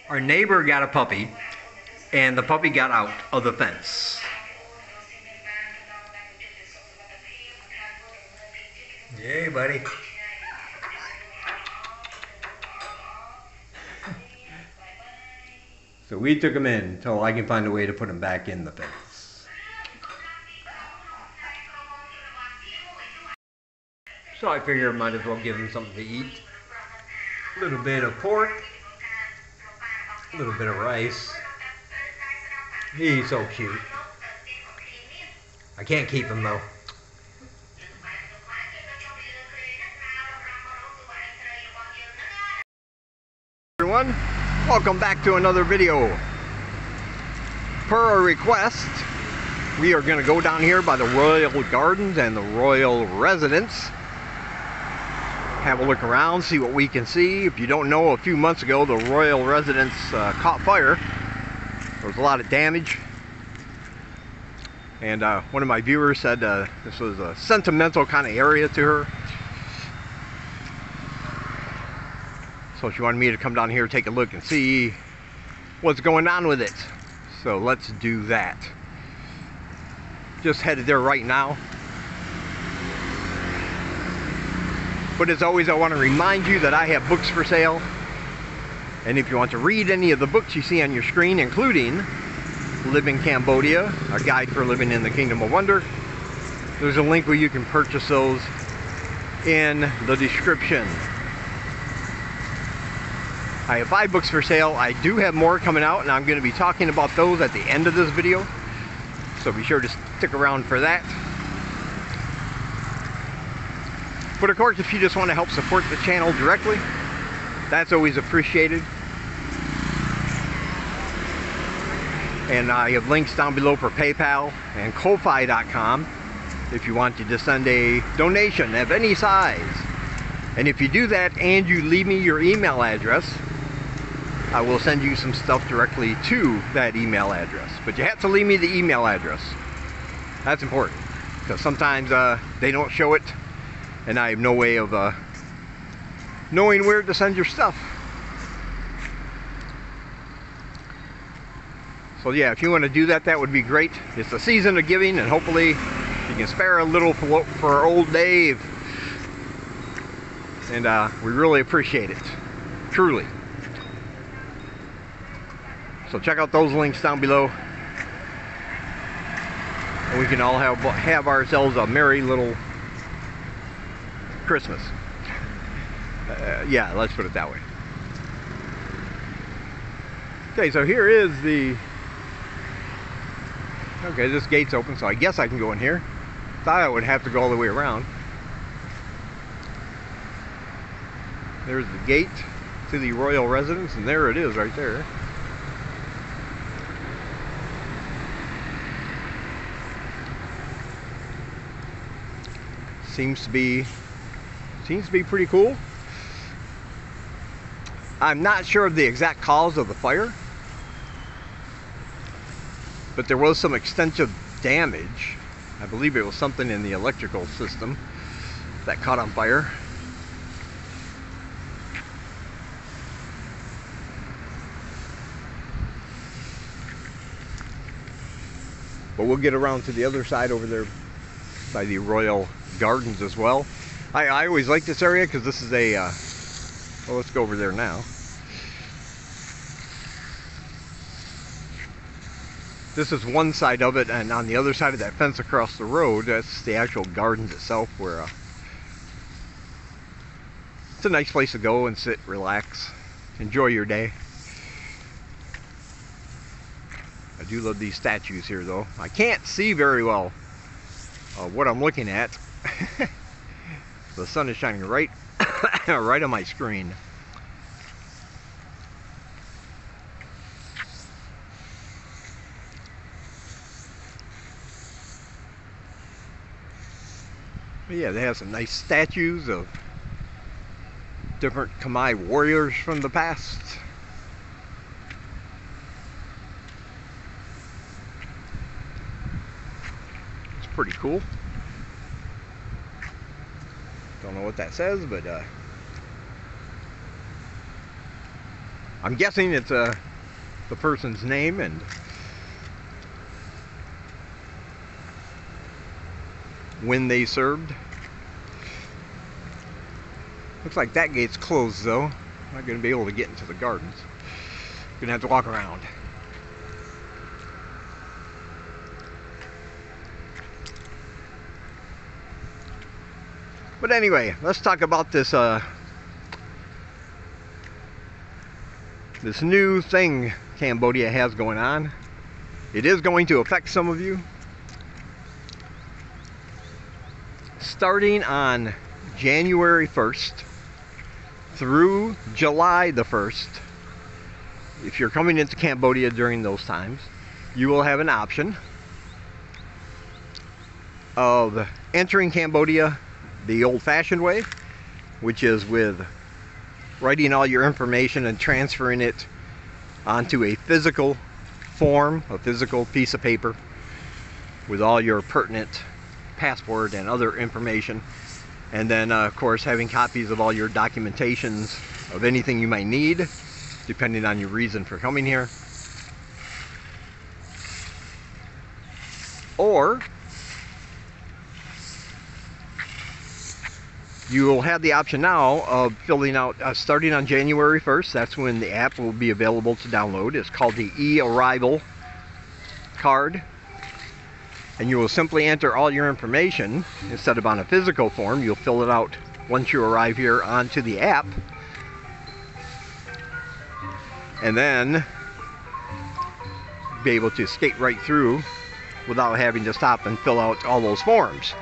Our neighbor got a puppy, and the puppy got out of the fence. Yay, buddy. So we took him in until I can find a way to put him back in the fence. So I figured I might as well give him something to eat. A little bit of pork, a little bit of rice. He's so cute. I can't keep him though. Everyone, welcome back to another video. Per a request, we are going to go down here by the Royal Gardens and the Royal Residence. Have a look around, see what we can see. If you don't know, a few months ago the Royal Residence caught fire. There was a lot of damage. And one of my viewers said this was a sentimental kind of area to her. So she wanted me to come down here, take a look and see what's going on with it. So let's do that. Just headed there right now. But as always, I want to remind you that I have books for sale. And if you want to read any of the books you see on your screen, including Live in Cambodia, a guide for living in the Kingdom of Wonder, there's a link where you can purchase those in the description. I have 5 books for sale. I do have more coming out, and I'm going to be talking about those at the end of this video. So be sure to stick around for that. But of course, if you just want to help support the channel directly, that's always appreciated. And I have links down below for PayPal and Ko-Fi.com if you want to just send a donation of any size. And if you do that and you leave me your email address, I will send you some stuff directly to that email address. But you have to leave me the email address. That's important, because sometimes they don't show it, and I have no way of knowing where to send your stuff. So yeah, if you want to do that, that would be great. It's the season of giving, and hopefully you can spare a little for old Dave. And we really appreciate it, truly. So check out those links down below, and we can all have ourselves a merry little Christmas. Yeah, let's put it that way. Okay, so here is the... Okay, this gate's open, so I guess I can go in here. Thought I would have to go all the way around. There's the gate to the Royal Residence, and there it is right there. Seems to be pretty cool. I'm not sure of the exact cause of the fire, but there was some extensive damage. I believe it was something in the electrical system that caught on fire. But we'll get around to the other side over there by the Royal Gardens as well. I always like this area because this is a well, let's go over there now. This is one side of it, and on the other side of that fence across the road, that's the actual gardens itself, where it's a nice place to go and sit, relax, enjoy your day. I do love these statues here though. I can't see very well what I'm looking at. The sun is shining right right on my screen. But yeah, they have some nice statues of different Khmer warriors from the past. It's pretty cool. Don't know what that says, but I'm guessing it's the person's name and when they served. Looks like that gate's closed though. Not going to be able to get into the gardens. Going to have to walk around. But anyway, let's talk about this this new thing Cambodia has going on. It is going to affect some of you. Starting on January 1st through July the 1st, if you're coming into Cambodia during those times, you will have an option of entering Cambodia the old-fashioned way, which is with writing all your information and transferring it onto a physical form, a physical piece of paper with all your pertinent passport and other information, and then of course having copies of all your documentations of anything you might need depending on your reason for coming here. Or you will have the option now of filling out, starting on January 1st, that's when the app will be available to download. It's called the e-arrival card. And you will simply enter all your information. Instead of on a physical form, you'll fill it out once you arrive here onto the app. And then be able to skate right through without having to stop and fill out all those forms.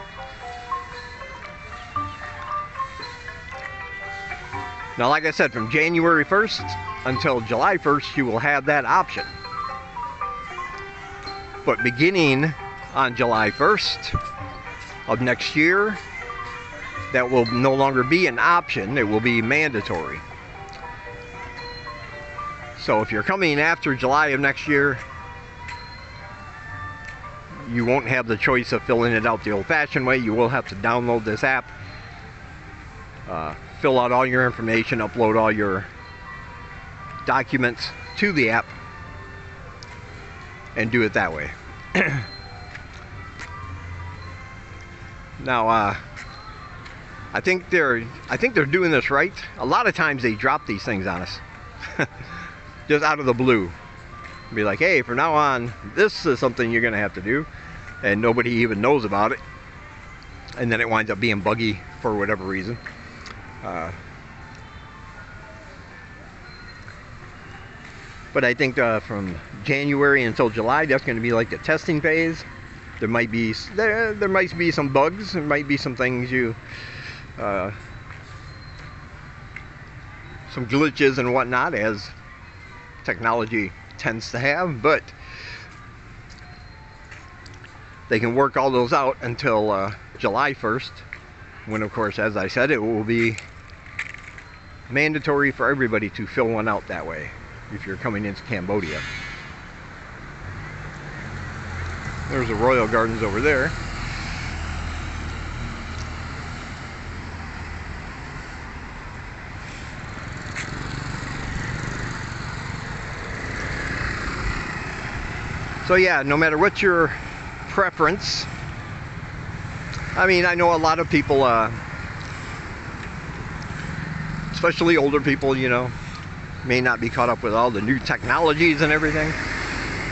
Now, like I said, from January 1st until July 1st, you will have that option. But beginning on July 1st of next year, that will no longer be an option, it will be mandatory. So if you're coming after July of next year, you won't have the choice of filling it out the old-fashioned way. You will have to download this app, fill out all your information, upload all your documents to the app, and do it that way. Now, I think they're doing this right. A lot of times they drop these things on us, just out of the blue. Be like, hey, from now on, this is something you're gonna have to do, and nobody even knows about it. And then it winds up being buggy for whatever reason. But I think from January until July, that's going to be like the testing phase. There might be some bugs. There might be some things some glitches and whatnot, as technology tends to have. But they can work all those out until July 1st, when, of course, as I said, it will be mandatory for everybody to fill one out that way if you're coming into Cambodia. There's the Royal Gardens over there. So yeah, no matter what your preference, I mean, I know a lot of people, especially older people, you know, may not be caught up with all the new technologies and everything.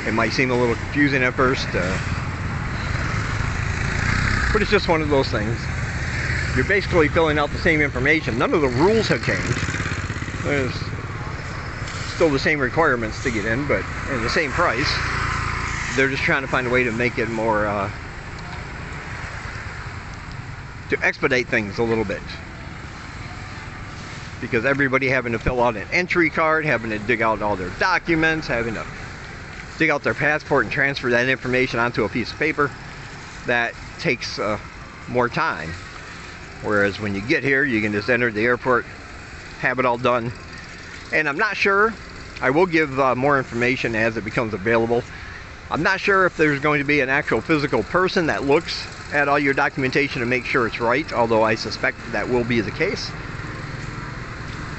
It might seem a little confusing at first, but it's just one of those things. You're basically filling out the same information. None of the rules have changed. There's still the same requirements to get in, but at the same price. They're just trying to find a way to make it more, to expedite things a little bit. Because everybody having to fill out an entry card, having to dig out all their documents, having to dig out their passport and transfer that information onto a piece of paper, that takes more time. Whereas when you get here, you can just enter the airport, have it all done. And I'm not sure, I will give more information as it becomes available. I'm not sure if there's going to be an actual physical person that looks at all your documentation to make sure it's right, although I suspect that will be the case.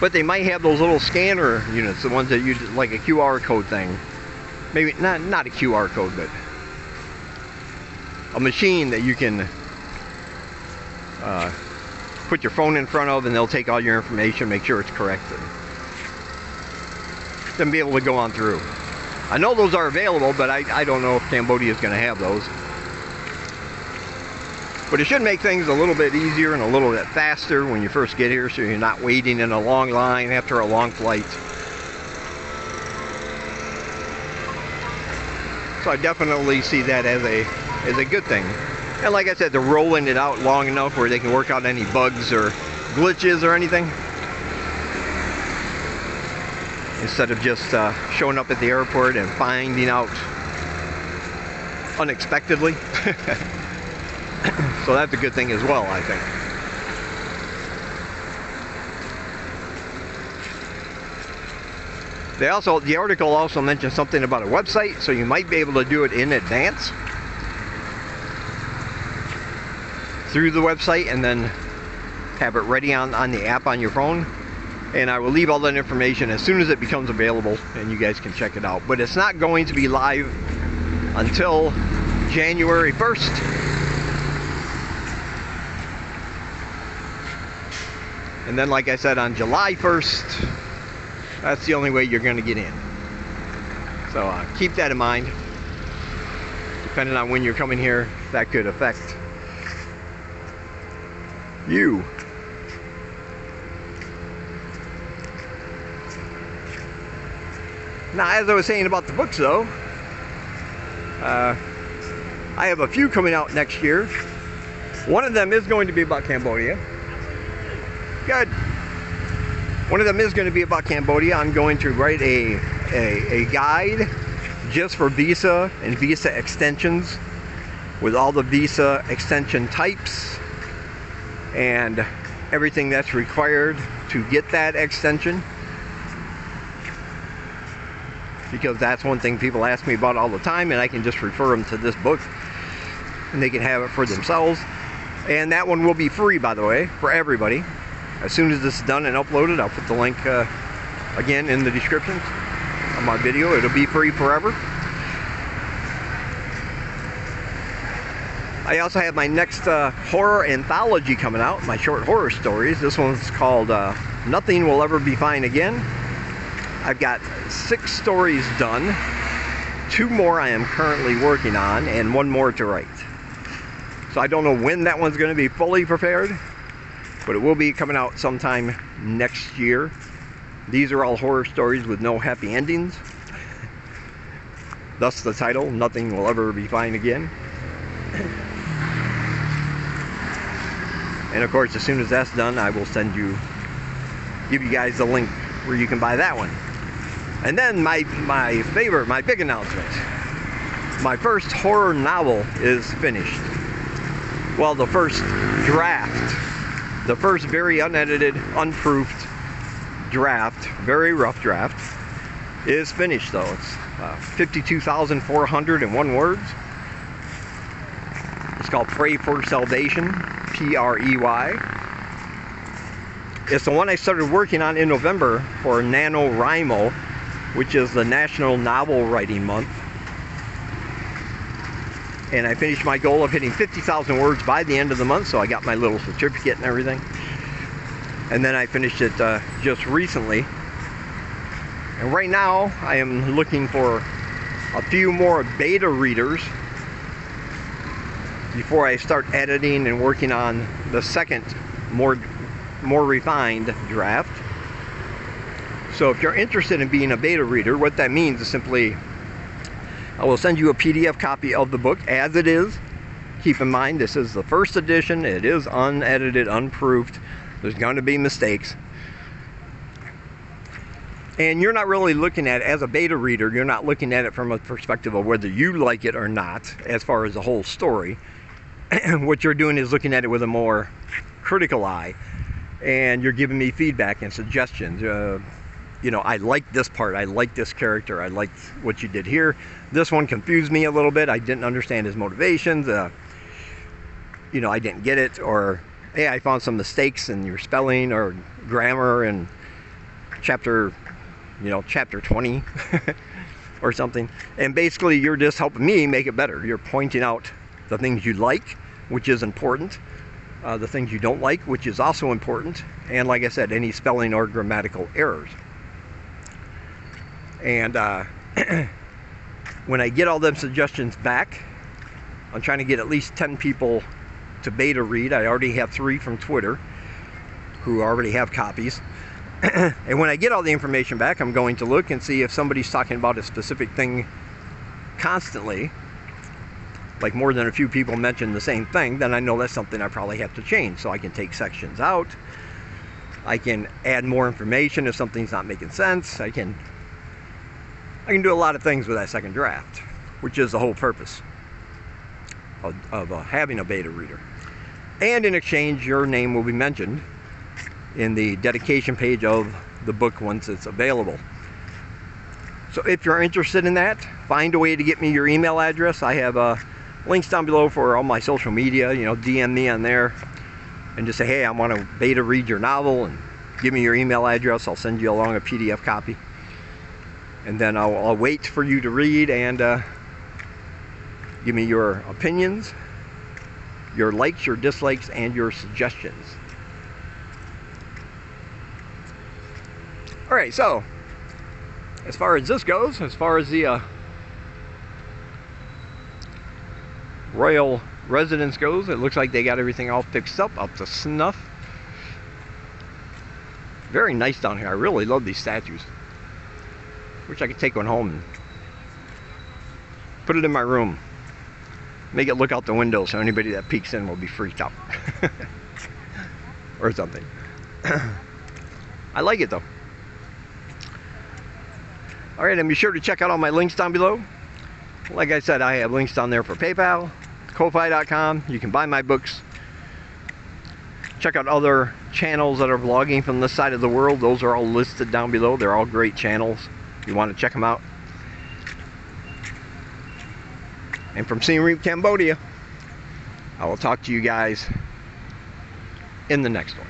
But they might have those little scanner units, the ones that use like a QR code thing. Maybe not a QR code, but a machine that you can put your phone in front of, and they'll take all your information, make sure it's correct, and then be able to go on through. I know those are available, but I don't know if Cambodia is going to have those. But it should make things a little bit easier and a little bit faster when you first get here, so you're not waiting in a long line after a long flight. So I definitely see that as a good thing. And like I said, they're rolling it out long enough where they can work out any bugs or glitches or anything, instead of just showing up at the airport and finding out unexpectedly. So that's a good thing as well, I think. The article also mentioned something about a website, so you might be able to do it in advance through the website and then have it ready on the app on your phone. And I will leave all that information as soon as it becomes available, and you guys can check it out. But it's not going to be live until January 1st. And then, like I said, on July 1st, that's the only way you're going to get in. So keep that in mind. Depending on when you're coming here, that could affect you. Now, as I was saying about the books, though, I have a few coming out next year. One of them is going to be about Cambodia. Good. One of them is going to be about Cambodia. I'm going to write a guide just for visa and visa extensions, with all the visa extension types and everything that's required to get that extension. Because that's one thing people ask me about all the time, and I can just refer them to this book and they can have it for themselves. And that one will be free, by the way, for everybody. As soon as this is done and uploaded, I'll put the link again in the description of my video. It'll be free forever. I also have my next horror anthology coming out, my short horror stories. This one's called Nothing Will Ever Be Fine Again. I've got 6 stories done, 2 more I am currently working on, and 1 more to write. So I don't know when that one's going to be fully prepared, but it will be coming out sometime next year. These are all horror stories with no happy endings. Thus the title, Nothing Will Ever Be Fine Again. And of course, as soon as that's done, I will give you guys the link where you can buy that one. And then my big announcement. My first horror novel is finished. Well, the first draft, the first very unedited, unproofed draft, very rough draft, is finished though. It's 52,401 words. It's called Pray for Salvation, P-R-E-Y. It's the one I started working on in November for NaNoWriMo, which is the National Novel Writing Month. And I finished my goal of hitting 50,000 words by the end of the month, so I got my little certificate and everything. And then I finished it just recently. And right now, I am looking for a few more beta readers before I start editing and working on the second, more refined draft. So if you're interested in being a beta reader, what that means is simply I will send you a PDF copy of the book as it is. Keep in mind, this is the first edition. It is unedited, unproofed. There's going to be mistakes. And you're not really looking at it as a beta reader. You're not looking at it from a perspective of whether you like it or not, as far as the whole story. What you're doing is looking at it with a more critical eye. And you're giving me feedback and suggestions. You know, I like this part, I like this character, I liked what you did here. This one confused me a little bit. I didn't understand his motivations. You know, I didn't get it. Or, hey, I found some mistakes in your spelling or grammar, and chapter 20 or something. And basically you're just helping me make it better. You're pointing out the things you like, which is important, the things you don't like, which is also important, and like I said, any spelling or grammatical errors. And when I get all them suggestions back, I'm trying to get at least 10 people to beta read. I already have 3 from Twitter who already have copies. And when I get all the information back, I'm going to look and see if somebody's talking about a specific thing constantly, like more than a few people mention the same thing, then I know that's something I probably have to change. So I can take sections out, I can add more information if something's not making sense, I can do a lot of things with that second draft, which is the whole purpose of having a beta reader. And in exchange, your name will be mentioned in the dedication page of the book once it's available. So if you're interested in that, find a way to get me your email address. I have links down below for all my social media. DM me on there and just say, hey, I want to beta read your novel, and give me your email address. I'll send you along a PDF copy, and then I'll wait for you to read and give me your opinions, your likes, your dislikes, and your suggestions. Alright, so as far as this goes, as far as the royal residence goes, it looks like they got everything all fixed up to snuff. Very nice down here. I really love these statues. Wish I could take one home and put it in my room. Make it look out the window so anybody that peeks in will be freaked out. Or something. I like it though. Alright, and be sure to check out all my links down below. Like I said, I have links down there for PayPal, Ko-Fi.com. You can buy my books. Check out other channels that are vlogging from this side of the world. Those are all listed down below. They're all great channels. You want to check them out. And from Siem Reap, Cambodia, I will talk to you guys in the next one.